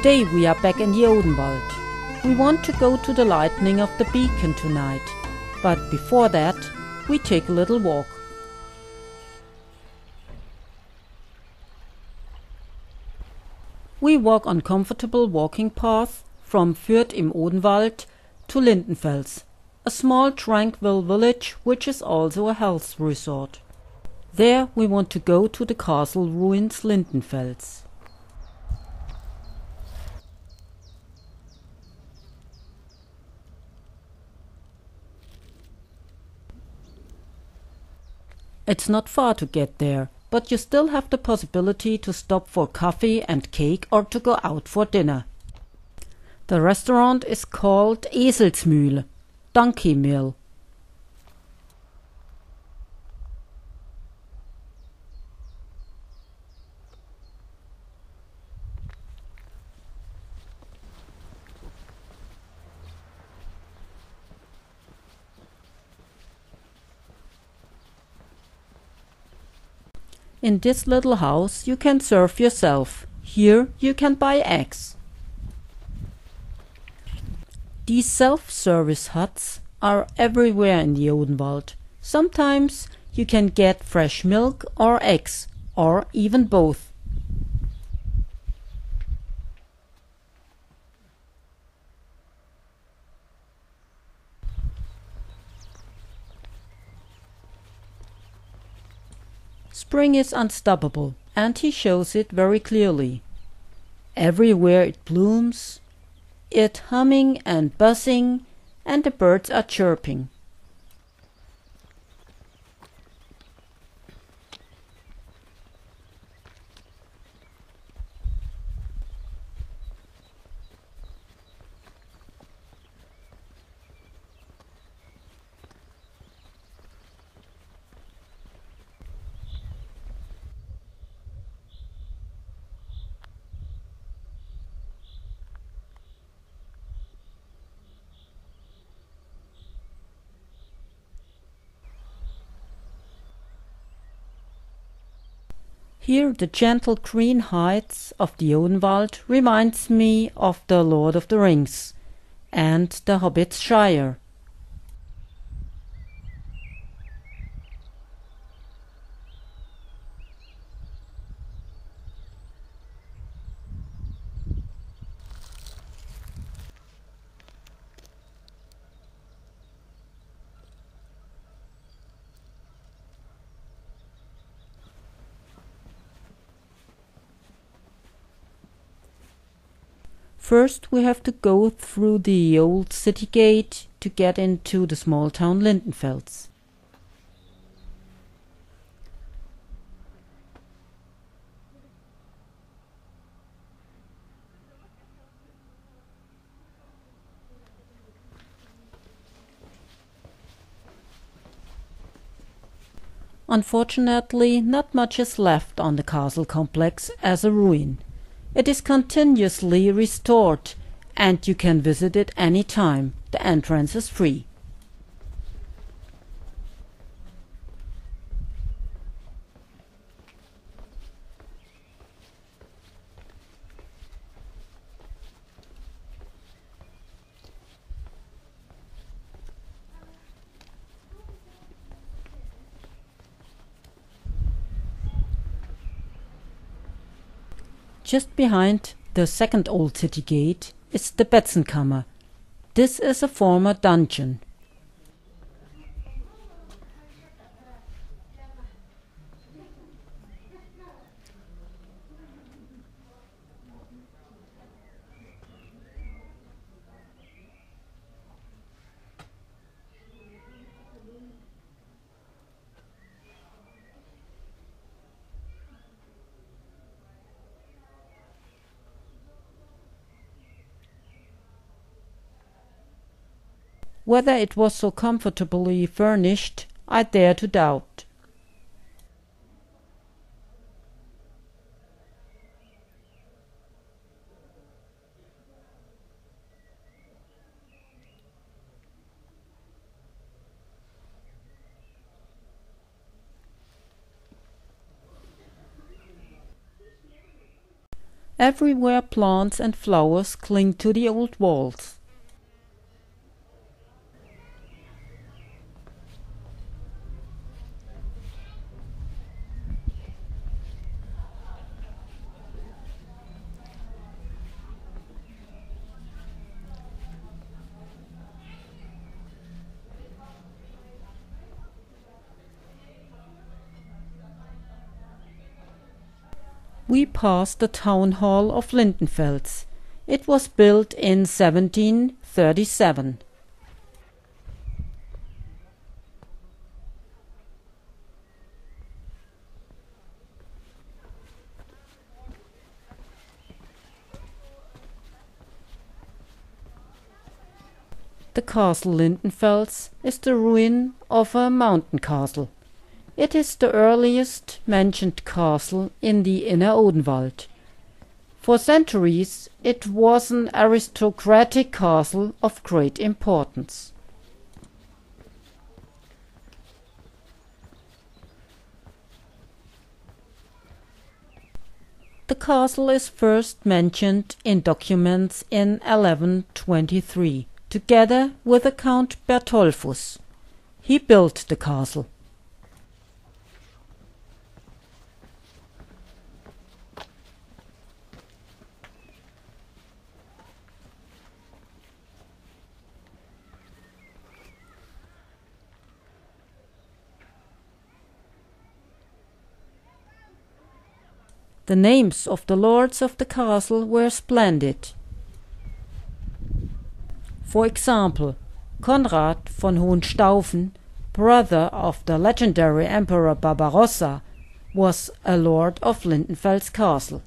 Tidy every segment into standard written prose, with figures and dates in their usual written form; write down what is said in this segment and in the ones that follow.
Today we are back in the Odenwald. We want to go to the lighting of the beacon tonight, but before that we take a little walk. We walk on comfortable walking paths from Fürth im Odenwald to Lindenfrels, a small tranquil village which is also a health resort. There we want to go to the castle ruins Lindenfrels. It's not far to get there, but you still have the possibility to stop for coffee and cake or to go out for dinner. The restaurant is called Eselsmühle, Donkey Mill. In this little house you can serve yourself. Here you can buy eggs. These self-service huts are everywhere in the Odenwald. Sometimes you can get fresh milk or eggs, or even both. Spring is unstoppable, and he shows it very clearly. Everywhere it blooms, it humming and buzzing, and the birds are chirping. Here the gentle green heights of the Odenwald reminds me of the Lord of the Rings and the Hobbit's Shire. First we have to go through the old city gate to get into the small town Lindenfrels. Unfortunately, not much is left on the castle complex as a ruin. It is continuously restored, and you can visit it any time. The entrance is free. Just behind the second old city gate is the Betzenkammer. This is a former dungeon. Whether it was so comfortably furnished, I dare to doubt. Everywhere plants and flowers cling to the old walls. We passed the town hall of Lindenfrels. It was built in 1737. The castle Lindenfels is the ruin of a mountain castle. It is the earliest mentioned castle in the inner Odenwald. For centuries it was an aristocratic castle of great importance. The castle is first mentioned in documents in 1123, together with the Count Bertolphus. He built the castle. The names of the lords of the castle were splendid. For example, Konrad von Hohenstaufen, brother of the legendary Emperor Barbarossa, was a lord of Lindenfels castle.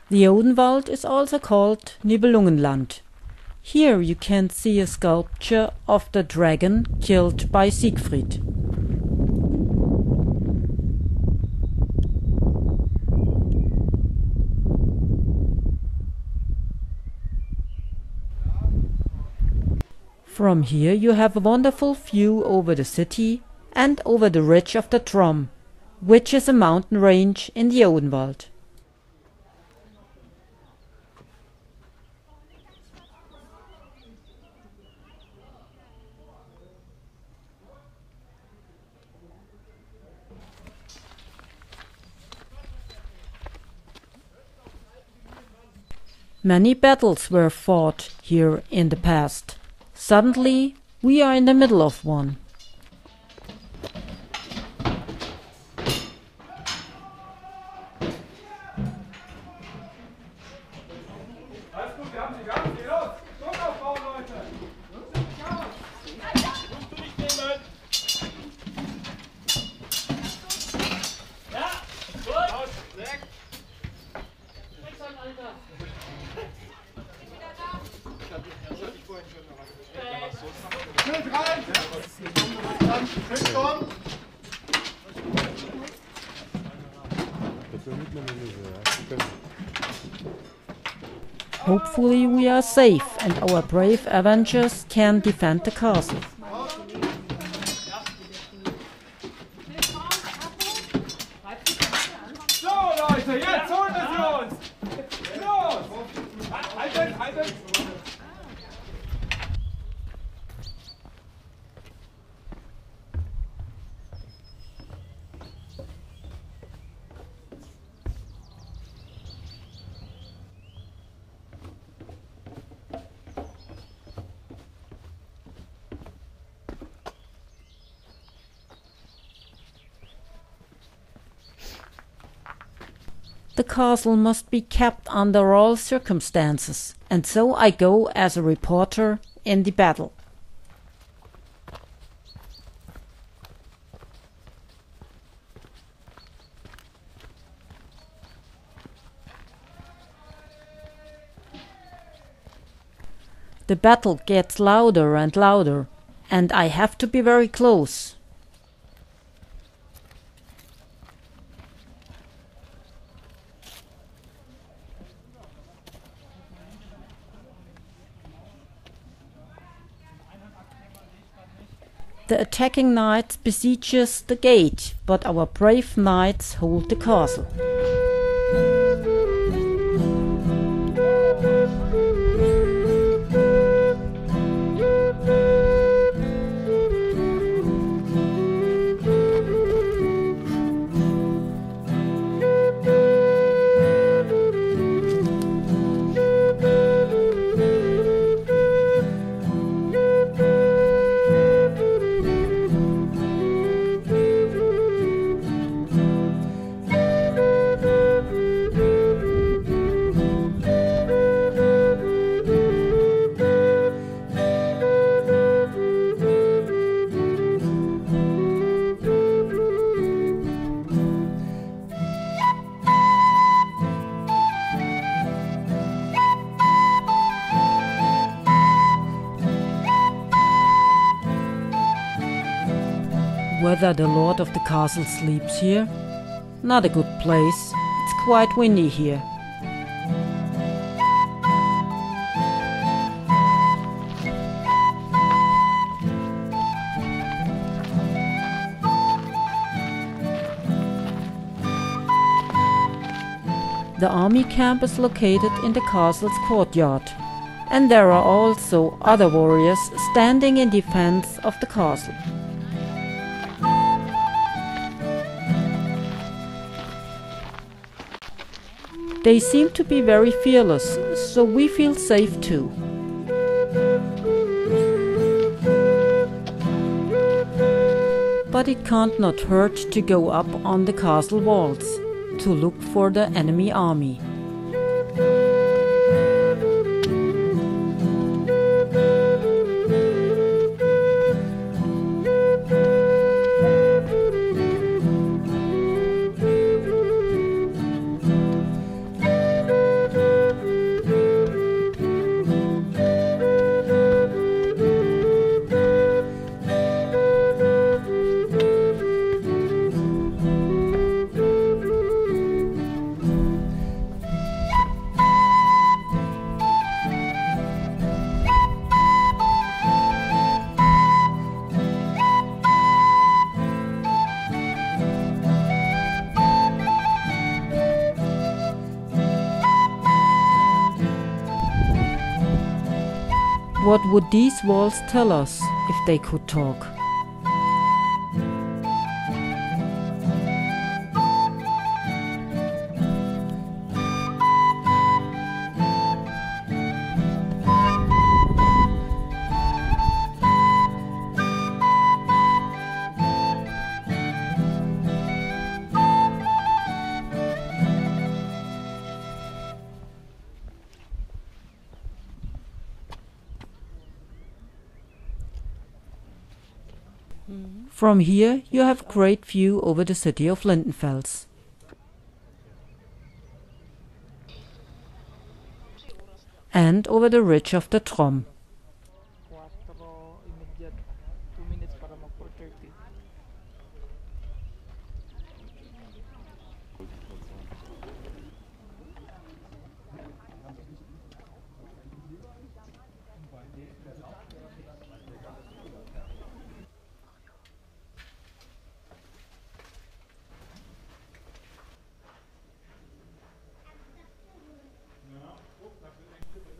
The Odenwald is also called Nibelungenland. Here you can see a sculpture of the dragon killed by Siegfried. From here you have a wonderful view over the city and over the ridge of the Trom, which is a mountain range in the Odenwald. Many battles were fought here in the past. Suddenly, we are in the middle of one. Hopefully we are safe and our brave avengers can defend the castle. So Leute, jetzt holen wir sie uns! Los! Halten, halten! The castle must be kept under all circumstances, and so I go as a reporter in the battle. The battle gets louder and louder, and I have to be very close. The attacking knights besieges the gate, but our brave knights hold the castle. Whether the lord of the castle sleeps here? Not a good place. It's quite windy here. The army camp is located in the castle's courtyard, and there are also other warriors standing in defense of the castle. They seem to be very fearless, so we feel safe too. But it can't not hurt to go up on the castle walls to look for the enemy army. What would these walls tell us if they could talk? From here you have a great view over the city of Lindenfrels. And over the ridge of the Trom.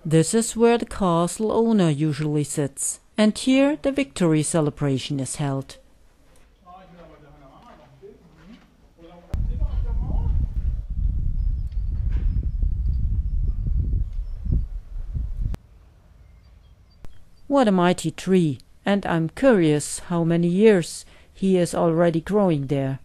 This is where the castle owner usually sits, and here the victory celebration is held. What a mighty tree, and I'm curious how many years he is already growing there.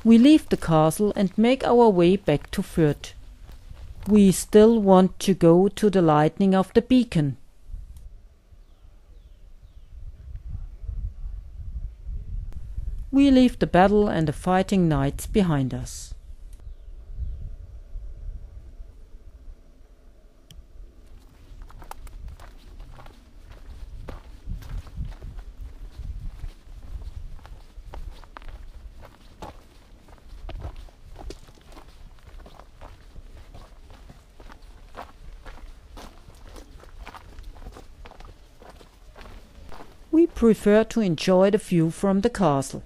We leave the castle and make our way back to Fürth. We still want to go to the lighting of the beacon. We leave the battle and the fighting knights behind us. We prefer to enjoy the view from the castle.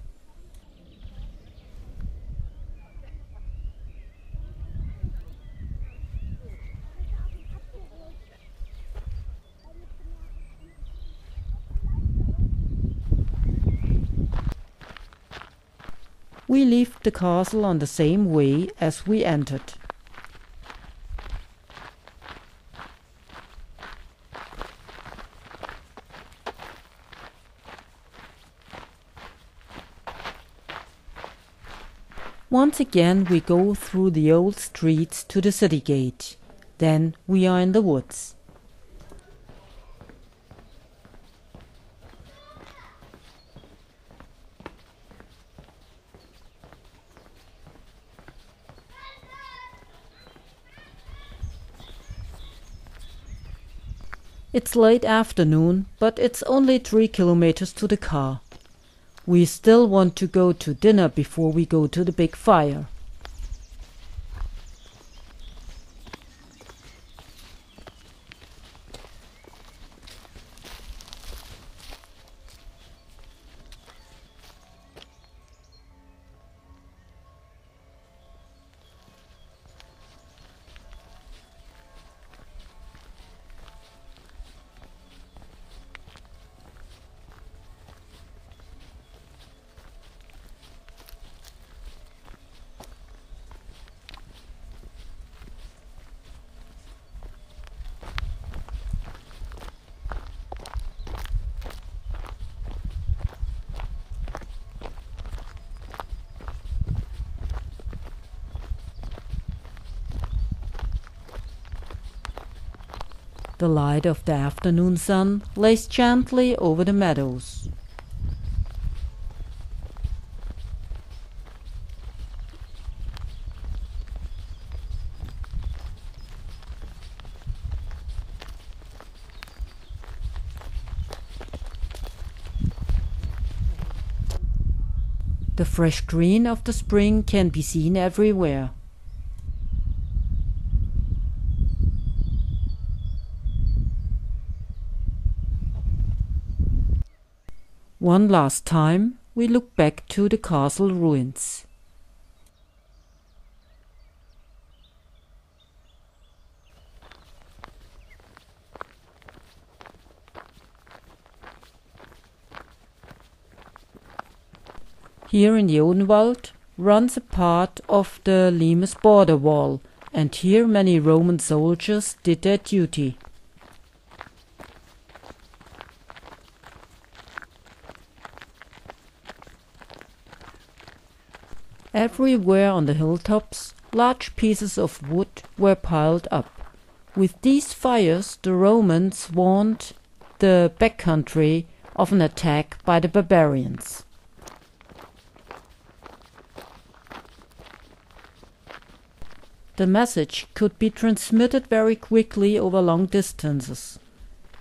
We leave the castle on the same way as we entered. Once again we go through the old streets to the city gate. Then we are in the woods. It's late afternoon, but it's only 3 kilometers to the car. We still want to go to dinner before we go to the big fire. The light of the afternoon sun lays gently over the meadows. The fresh green of the spring can be seen everywhere. One last time we look back to the castle ruins. Here in the Odenwald runs a part of the Limes border wall, and here many Roman soldiers did their duty. Everywhere on the hilltops, large pieces of wood were piled up. With these fires, the Romans warned the backcountry of an attack by the barbarians. The message could be transmitted very quickly over long distances,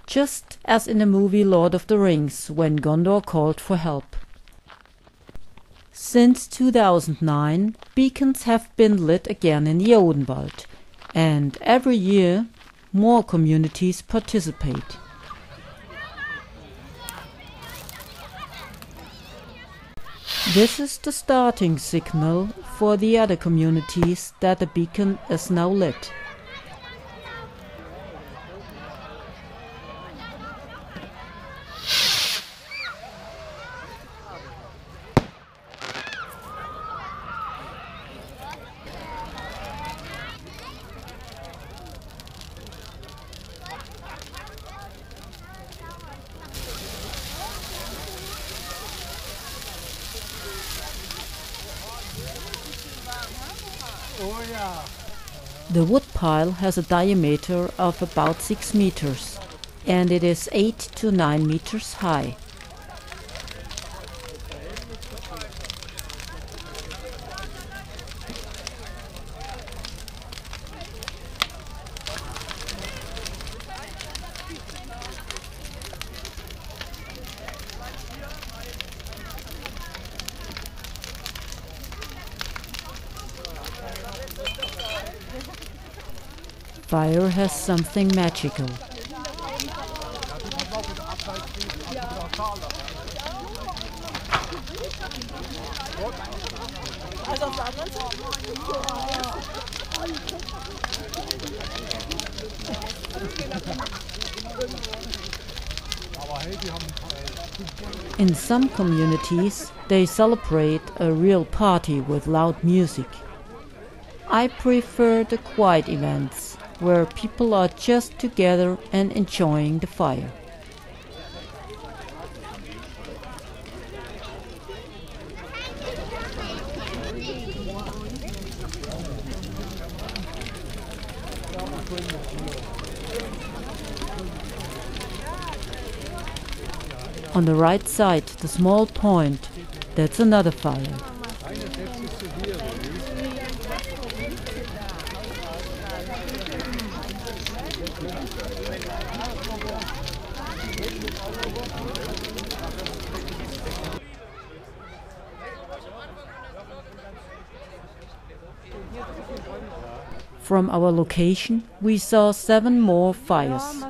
just as in the movie Lord of the Rings, when Gondor called for help. Since 2009, beacons have been lit again in the Odenwald, and every year more communities participate. This is the starting signal for the other communities that the beacon is now lit. The wood pile has a diameter of about 6 meters, and it is 8 to 9 meters high. Fire has something magical. In some communities, they celebrate a real party with loud music. I prefer the quiet events, where people are just together and enjoying the fire. On the right side, the small point, that's another fire. From our location, we saw 7 more fires.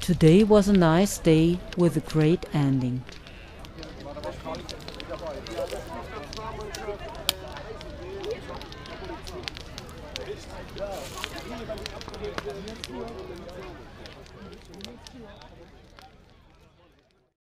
Today was a nice day with a great ending.